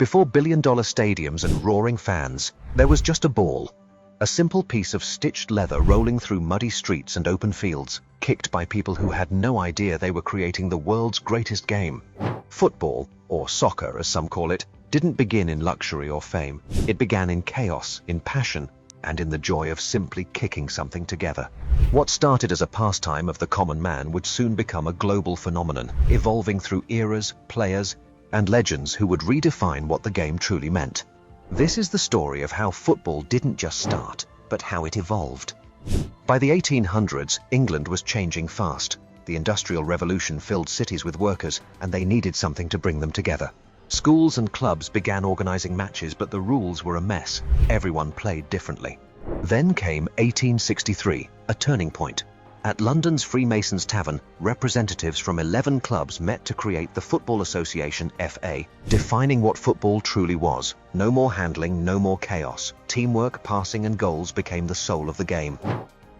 Before billion-dollar stadiums and roaring fans, there was just a ball. A simple piece of stitched leather rolling through muddy streets and open fields, kicked by people who had no idea they were creating the world's greatest game. Football, or soccer as some call it, didn't begin in luxury or fame. It began in chaos, in passion, and in the joy of simply kicking something together. What started as a pastime of the common man would soon become a global phenomenon, evolving through eras, players, and legends who would redefine what the game truly meant. This is the story of how football didn't just start, but how it evolved. By the 1800s, England was changing fast. The Industrial Revolution filled cities with workers, and they needed something to bring them together. Schools and clubs began organizing matches, but the rules were a mess. Everyone played differently. Then came 1863, a turning point. At London's Freemasons Tavern, representatives from 11 clubs met to create the Football Association, FA, defining what football truly was. No more handling, no more chaos. Teamwork, passing and goals became the soul of the game.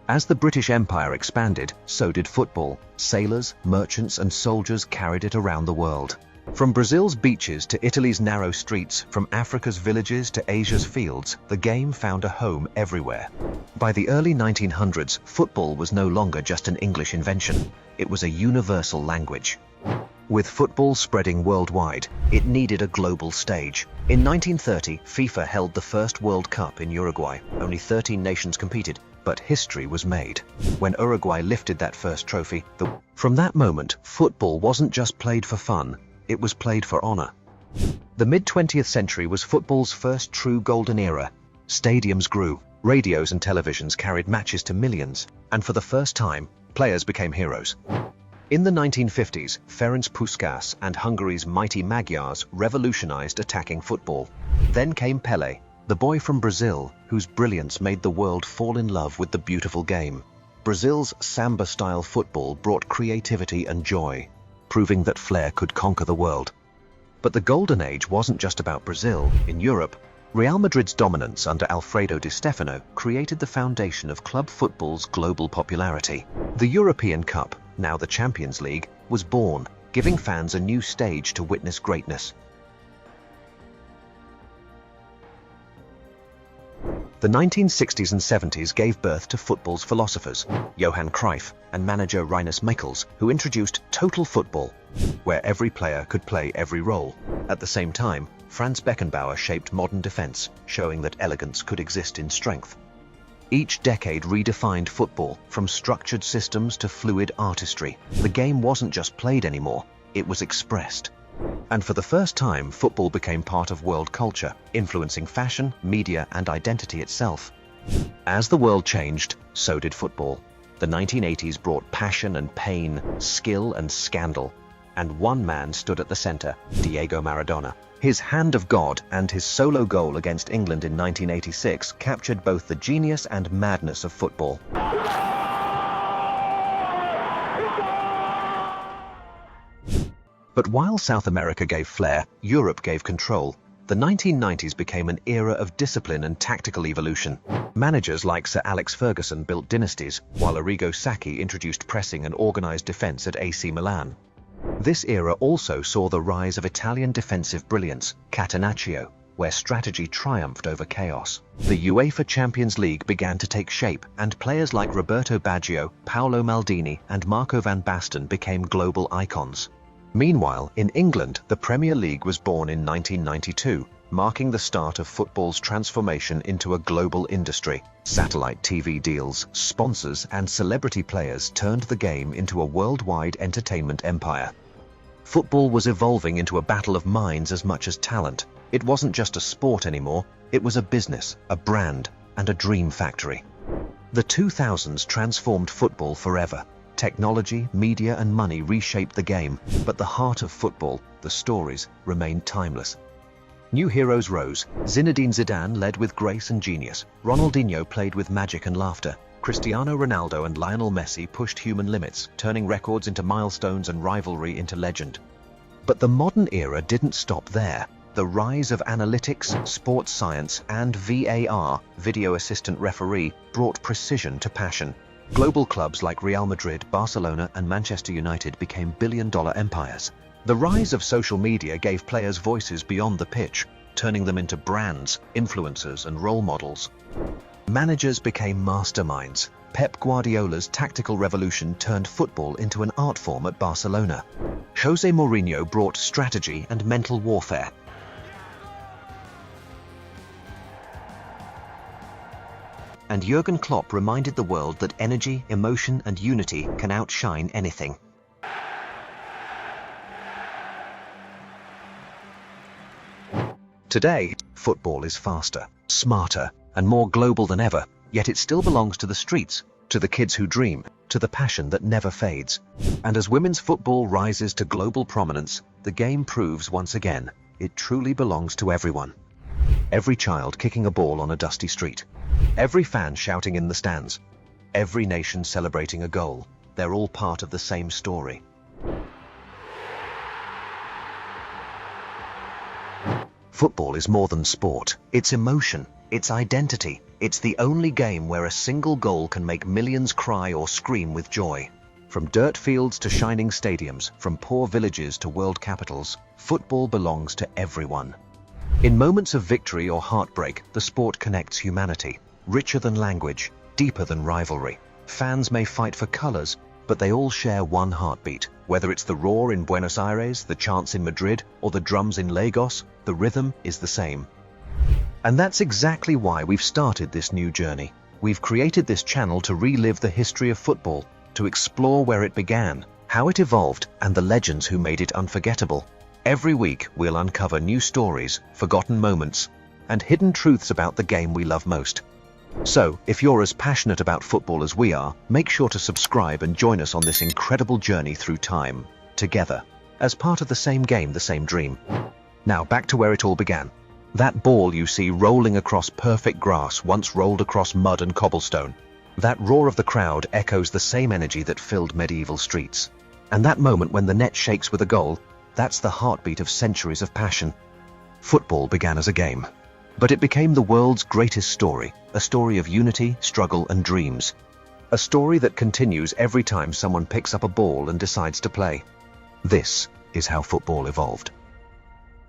As the British Empire expanded, so did football. Sailors, merchants and soldiers carried it around the world. From Brazil's beaches to Italy's narrow streets, from Africa's villages to Asia's fields, the game found a home everywhere. By the early 1900s, football was no longer just an English invention. It was a universal language. With football spreading worldwide, it needed a global stage. In 1930, FIFA held the first World Cup in Uruguay. Only 13 nations competed, but history was made. When Uruguay lifted that first trophy, from that moment, football wasn't just played for fun. It was played for honor. The mid-20th century was football's first true golden era. Stadiums grew, radios and televisions carried matches to millions, and for the first time, players became heroes. In the 1950s, Ferenc Puskás and Hungary's mighty Magyars revolutionized attacking football. Then came Pelé, the boy from Brazil, whose brilliance made the world fall in love with the beautiful game. Brazil's samba-style football brought creativity and joy, proving that flair could conquer the world. But the golden age wasn't just about Brazil. In Europe, Real Madrid's dominance under Alfredo Di Stefano created the foundation of club football's global popularity. The European Cup, now the Champions League, was born, giving fans a new stage to witness greatness. The 1960s and 70s gave birth to football's philosophers, Johan Cruyff and manager Rinus Michels, who introduced total football, where every player could play every role. At the same time, Franz Beckenbauer shaped modern defense, showing that elegance could exist in strength. Each decade redefined football, from structured systems to fluid artistry. The game wasn't just played anymore, it was expressed. And for the first time, football became part of world culture, influencing fashion, media, and identity itself. As the world changed, so did football. The 1980s brought passion and pain, skill and scandal. And one man stood at the center, Diego Maradona. His hand of God and his solo goal against England in 1986 captured both the genius and madness of football. But while South America gave flair, Europe gave control. The 1990s became an era of discipline and tactical evolution. Managers like Sir Alex Ferguson built dynasties, while Arrigo Sacchi introduced pressing and organized defense at AC Milan. This era also saw the rise of Italian defensive brilliance, Catenaccio, where strategy triumphed over chaos. The UEFA Champions League began to take shape, and players like Roberto Baggio, Paolo Maldini, and Marco van Basten became global icons. Meanwhile, in England, the Premier League was born in 1992, marking the start of football's transformation into a global industry. Satellite TV deals, sponsors, and celebrity players turned the game into a worldwide entertainment empire. Football was evolving into a battle of minds as much as talent. It wasn't just a sport anymore, it was a business, a brand, and a dream factory. The 2000s transformed football forever. Technology, media, and money reshaped the game, but the heart of football, the stories, remained timeless. New heroes rose. Zinedine Zidane led with grace and genius. Ronaldinho played with magic and laughter. Cristiano Ronaldo and Lionel Messi pushed human limits, turning records into milestones and rivalry into legend. But the modern era didn't stop there. The rise of analytics, sports science, and VAR, video assistant referee, brought precision to passion. Global clubs like Real Madrid, Barcelona, and Manchester United became billion-dollar empires. The rise of social media gave players voices beyond the pitch, turning them into brands, influencers, and role models. Managers became masterminds. Pep Guardiola's tactical revolution turned football into an art form at Barcelona. Jose Mourinho brought strategy and mental warfare. And Jurgen Klopp reminded the world that energy, emotion, and unity can outshine anything. Today, football is faster, smarter, and more global than ever, yet it still belongs to the streets, to the kids who dream, to the passion that never fades. And as women's football rises to global prominence, the game proves once again, it truly belongs to everyone. Every child kicking a ball on a dusty street, every fan shouting in the stands, every nation celebrating a goal, they're all part of the same story. Football is more than sport. It's emotion, it's identity. It's the only game where a single goal can make millions cry or scream with joy. From dirt fields to shining stadiums, from poor villages to world capitals, football belongs to everyone. In moments of victory or heartbreak, the sport connects humanity. Richer than language, deeper than rivalry. Fans may fight for colors, but they all share one heartbeat. Whether it's the roar in Buenos Aires, the chants in Madrid, or the drums in Lagos, the rhythm is the same. And that's exactly why we've started this new journey. We've created this channel to relive the history of football, to explore where it began, how it evolved, and the legends who made it unforgettable. Every week, we'll uncover new stories, forgotten moments, and hidden truths about the game we love most. So, if you're as passionate about football as we are, make sure to subscribe and join us on this incredible journey through time, together, as part of the same game, the same dream. Now, back to where it all began. That ball you see rolling across perfect grass once rolled across mud and cobblestone. That roar of the crowd echoes the same energy that filled medieval streets. And that moment when the net shakes with a goal, that's the heartbeat of centuries of passion. Football began as a game, but it became the world's greatest story, a story of unity, struggle, and dreams. A story that continues every time someone picks up a ball and decides to play. This is how football evolved.